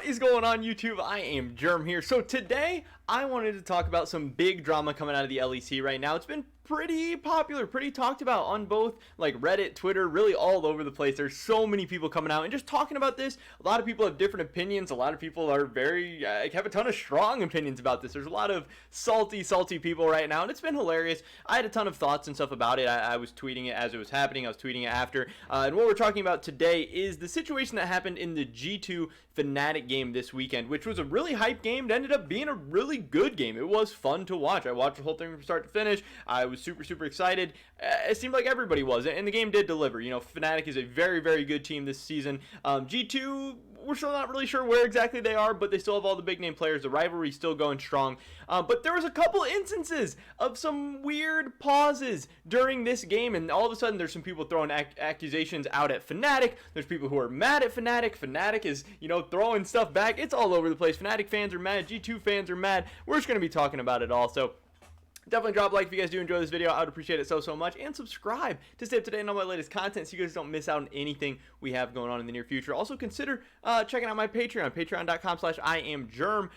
is going on, YouTube? I am Germ here. So today I wanted to talk about some big drama coming out of the LEC right now. It's been pretty popular, pretty talked about on both like Reddit, Twitter, really all over the place. There's so many people coming out and just talking about this. A lot of people have different opinions. A lot of people are have a ton of strong opinions about this. There's a lot of salty people right now, and it's been hilarious. I had a ton of thoughts and stuff about it. I was tweeting it as it was happening. I was tweeting it after. And what we're talking about today is the situation that happened in the G2 Fnatic game this weekend, which was a really hype game. It ended up being a really good game. It was fun to watch. I watched the whole thing from start to finish. I was super excited. It seemed like everybody was, and the game did deliver. You know, Fnatic is a very good team this season. G2, we're still not really sure where exactly they are, but they still have all the big name players. The rivalry's still going strong. But there was a couple instances of some weird pauses during this game, and all of a sudden there's some people throwing accusations out at Fnatic. There's people who are mad at Fnatic. Fnatic is, you know, throwing stuff back. It's all over the place. Fnatic fans are mad. G2 fans are mad. We're just going to be talking about it all. So definitely drop a like if you guys do enjoy this video. I would appreciate it so much. And subscribe to stay up to date on all my latest content so you guys don't miss out on anything we have going on in the near future. Also consider checking out my Patreon, patreon.com/IamGerm.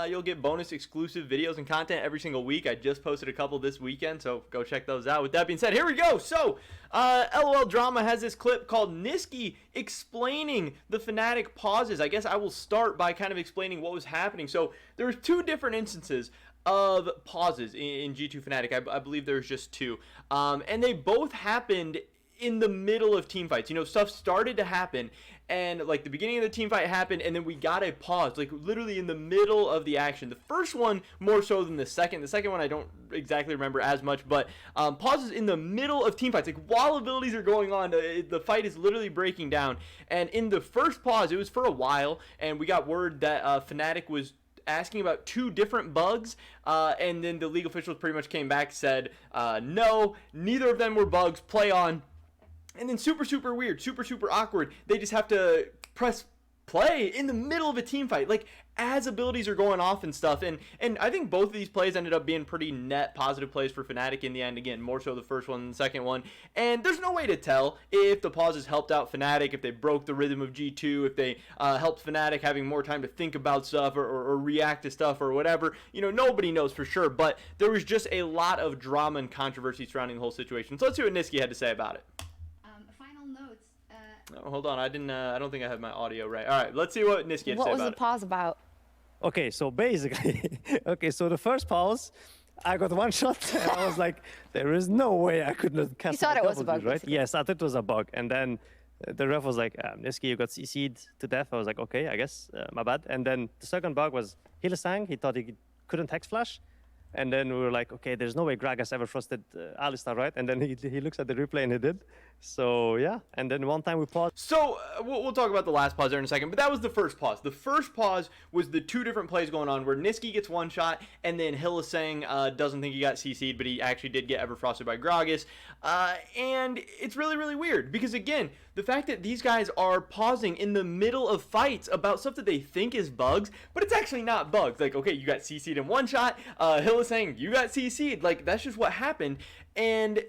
You'll get bonus exclusive videos and content every single week. I just posted a couple this weekend, so go check those out. With that being said, here we go. So, LOL Drama has this clip called Nisqy explaining the Fnatic pauses. I guess I will start by kind of explaining what was happening. So, there was two different instances of pauses in G2 Fnatic. I believe there's just two. And they both happened in the middle of team fights. You know, stuff started to happen, and like the beginning of the team fight happened, and then we got a pause, like literally in the middle of the action. The first one more so than the second. The second one I don't exactly remember as much, but pauses in the middle of team fights, like while abilities are going on, the fight is literally breaking down. And in the first pause, it was for a while, and we got word that Fnatic was asking about two different bugs, and then the league officials pretty much came back, said no, neither of them were bugs, play on. And then super weird, super awkward, they just have to press play in the middle of a team fight, like as abilities are going off and stuff. And I think both of these plays ended up being pretty net positive plays for Fnatic in the end. Again, more so the first one than the second one. And there's no way to tell if the pauses helped out Fnatic, if they broke the rhythm of G2, if they helped Fnatic having more time to think about stuff or react to stuff or whatever. You know, nobody knows for sure, but there was just a lot of drama and controversy surrounding the whole situation. So let's see what Nisqy had to say about it. Final notes. Oh, hold on, I don't think I have my audio right. All right, let's see what Nisqy had to say about it. What was the pause about? Okay, so basically, so the first pause, I got one shot, and I was like, there is no way I could not cast. You thought it was a bug, right? basically. Yes, I thought it was a bug. And then the ref was like, Nisqy, you got CC'd to death. I was like, okay, I guess, my bad. And then the second bug was Hylissang. He thought he couldn't hex flash. And then we were like, okay, there's no way Gragas ever trusted Alistar, right? And then he looks at the replay and he did. So yeah, and then one time we paused. So we'll talk about the last pause there in a second, but that was the first pause. The first pause was the two different plays going on where Nisqy gets one shot, and then Hylissang doesn't think he got CC'd, but he actually did get Everfrosted by Gragas. And it's really weird, because again, the fact that these guys are pausing in the middle of fights about stuff that they think is bugs, but it's actually not bugs. Like, okay, you got CC'd in one shot, Hylissang, you got CC'd. Like, that's just what happened. And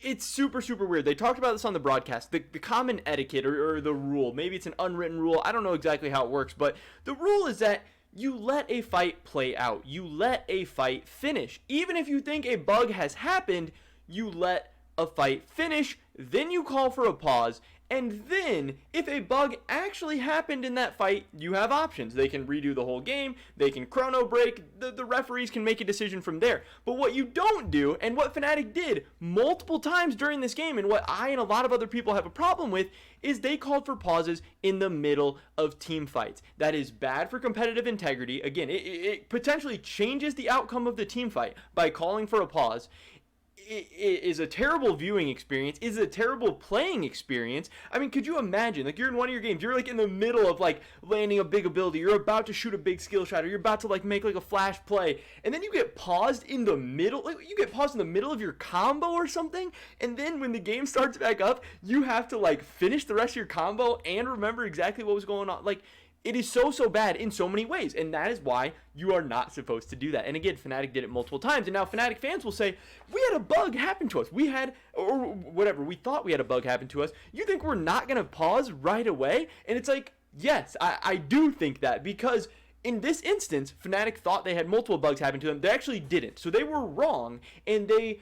it's super weird. They talked about this on the broadcast. The common etiquette or the rule, maybe it's an unwritten rule, I don't know exactly how it works, but the rule is that you let a fight play out. You let a fight finish. Even if you think a bug has happened, you let a fight finish, then you call for a pause, and then if a bug actually happened in that fight, you have options. They can redo the whole game, they can chrono break, the referees can make a decision from there. But what you don't do, and what Fnatic did multiple times during this game, and what I and a lot of other people have a problem with, is they called for pauses in the middle of team fights. That is bad for competitive integrity. Again, it potentially changes the outcome of the team fight by calling for a pause. It is a terrible viewing experience. It is a terrible playing experience. I mean, could you imagine, like, you're in one of your games, you're like in the middle of like landing a big ability, you're about to shoot a big skill shot, or you're about to like make like a flash play, and then you get paused in the middle, like you get paused in the middle of your combo or something, and then when the game starts back up, you have to like finish the rest of your combo and remember exactly what was going on. Like, it is so bad in so many ways, and that is why you are not supposed to do that. And again, Fnatic did it multiple times, and now Fnatic fans will say, we had a bug happen to us. We had, or whatever, we thought we had a bug happen to us. You think we're not going to pause right away? And it's like, Yes, I do think that, because in this instance, Fnatic thought they had multiple bugs happen to them. They actually didn't. So they were wrong, and they,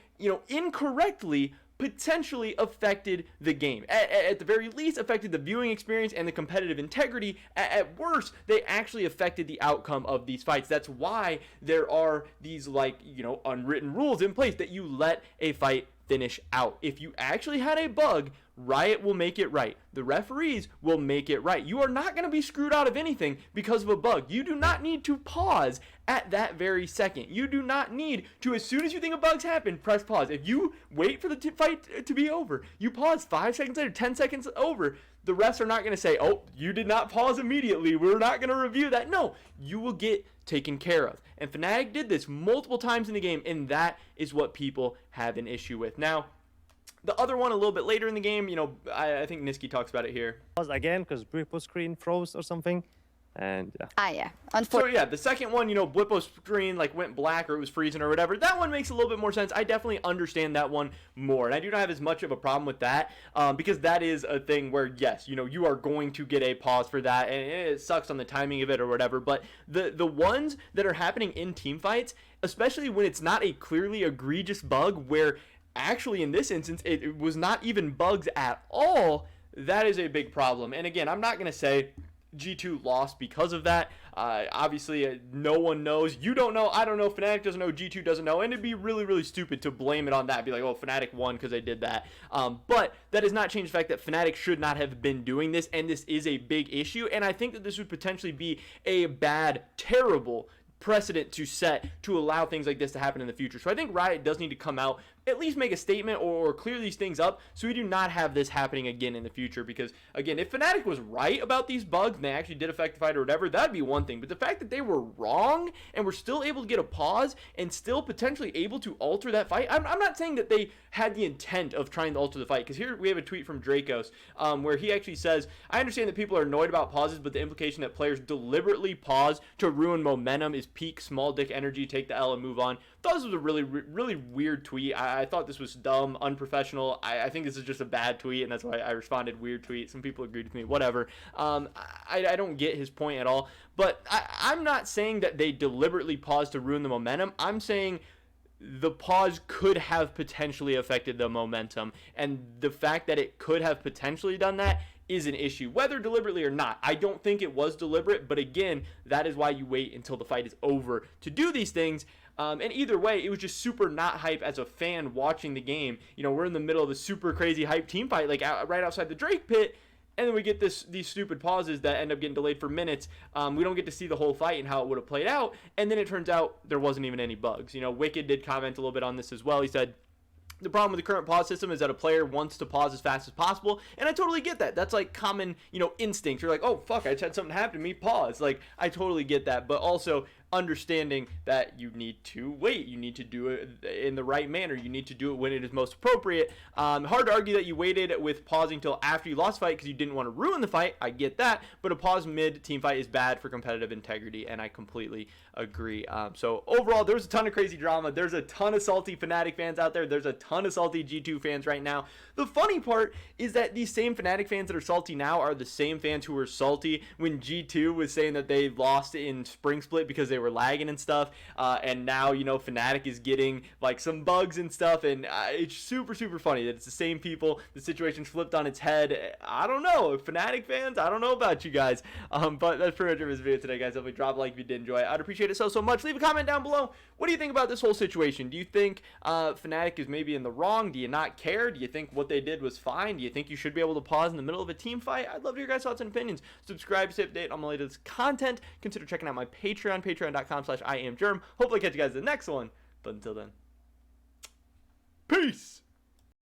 incorrectly potentially affected the game. At the very least, affected the viewing experience and the competitive integrity. At worst, they actually affected the outcome of these fights. That's why there are these, unwritten rules in place that you let a fight finish out. If you actually had a bug, Riot will make it right. The referees will make it right. You are not going to be screwed out of anything because of a bug. You do not need to pause at that very second. You do not need to, as soon as you think a bug's happened, press pause. If you wait for the fight to be over, you pause 5 seconds later, 10 seconds over, the refs are not going to say, oh, you did not pause immediately, we're not going to review that. No, you will get taken care of. And Fnatic did this multiple times in the game, and that is what people have an issue with. Now, the other one a little bit later in the game, I think Niski talks about it here. Pause again because Blippo screen froze or something. And yeah. So yeah, the second one, Blippo screen went black or it was freezing or whatever. That one makes a little bit more sense. I definitely understand that one more, and I do not have as much of a problem with that because that is a thing where, yes, you are going to get a pause for that, and it sucks on the timing of it or whatever. But the ones that are happening in team fights, especially when it's not a clearly egregious bug, where actually in this instance it was not even bugs at all, that is a big problem. And again, I'm not going to say G2 lost because of that. Obviously, no one knows. You don't know. I don't know. Fnatic doesn't know. G2 doesn't know. And it'd be really, really stupid to blame it on that. Be like, oh, Fnatic won because they did that. But that does not change the fact that Fnatic should not have been doing this. And this is a big issue. And I think that this would potentially be a bad, terrible precedent to set to allow things like this to happen in the future. So I think Riot does need to come out, at least make a statement or clear these things up so we do not have this happening again in the future. Because again, if Fnatic was right about these bugs and they actually did affect the fight or whatever, that'd be one thing. But the fact that they were wrong and were still able to get a pause and still potentially able to alter that fight, I'm not saying that they had the intent of trying to alter the fight, because here we have a tweet from Dracos where he actually says, I understand that people are annoyed about pauses, but the implication that players deliberately pause to ruin momentum is peak small dick energy, take the L and move on. I thought this was a really, really weird tweet. I thought this was dumb, unprofessional. I think this is just a bad tweet, and that's why I responded weird tweet. Some people agreed with me, whatever. I don't get his point at all. But I'm not saying that they deliberately paused to ruin the momentum. I'm saying the pause could have potentially affected the momentum, and the fact that it could have potentially done that is an issue, whether deliberately or not. I don't think it was deliberate, but again, that is why you wait until the fight is over to do these things. And either way, it was just super not hype as a fan watching the game. We're in the middle of a super crazy hype team fight, right outside the Drake pit, and then we get these stupid pauses that end up getting delayed for minutes. We don't get to see the whole fight and how it would have played out, and then it turns out there wasn't even any bugs. Wicked did comment a little bit on this as well. He said, the problem with the current pause system is that a player wants to pause as fast as possible, and I totally get that. That's common, instinct. You're like, oh, fuck, I just had something happen to me, pause. I totally get that, but also understanding that you need to wait. You need to do it in the right manner. You need to do it when it is most appropriate. Hard to argue that you waited with pausing till after you lost the fight because you didn't want to ruin the fight. I get that, but a pause mid-team fight is bad for competitive integrity, and I completely agree. So overall, there's a ton of crazy drama. There's a ton of salty Fnatic fans out there. There's a ton of salty G2 fans right now. The funny part is that these same Fnatic fans that are salty now are the same fans who were salty when G2 was saying that they lost in Spring Split because they were lagging and stuff, and now Fnatic is getting some bugs and stuff, and it's super funny that it's the same people. The situation's flipped on its head. I don't know, Fnatic fans, I don't know about you guys, but that's pretty much it for this video today, guys. Definitely drop a like if you did enjoy it. I'd appreciate it so much. Leave a comment down below. What do you think about this whole situation? Do you think Fnatic is maybe in the wrong? Do you not care? Do you think what they did was fine? Do you think you should be able to pause in the middle of a team fight? I'd love to hear your guys' thoughts and opinions. Subscribe to stay updated on my latest content. Consider checking out my Patreon, patreon.com/IamGerm. Hopefully catch you guys in the next one. But until then, peace!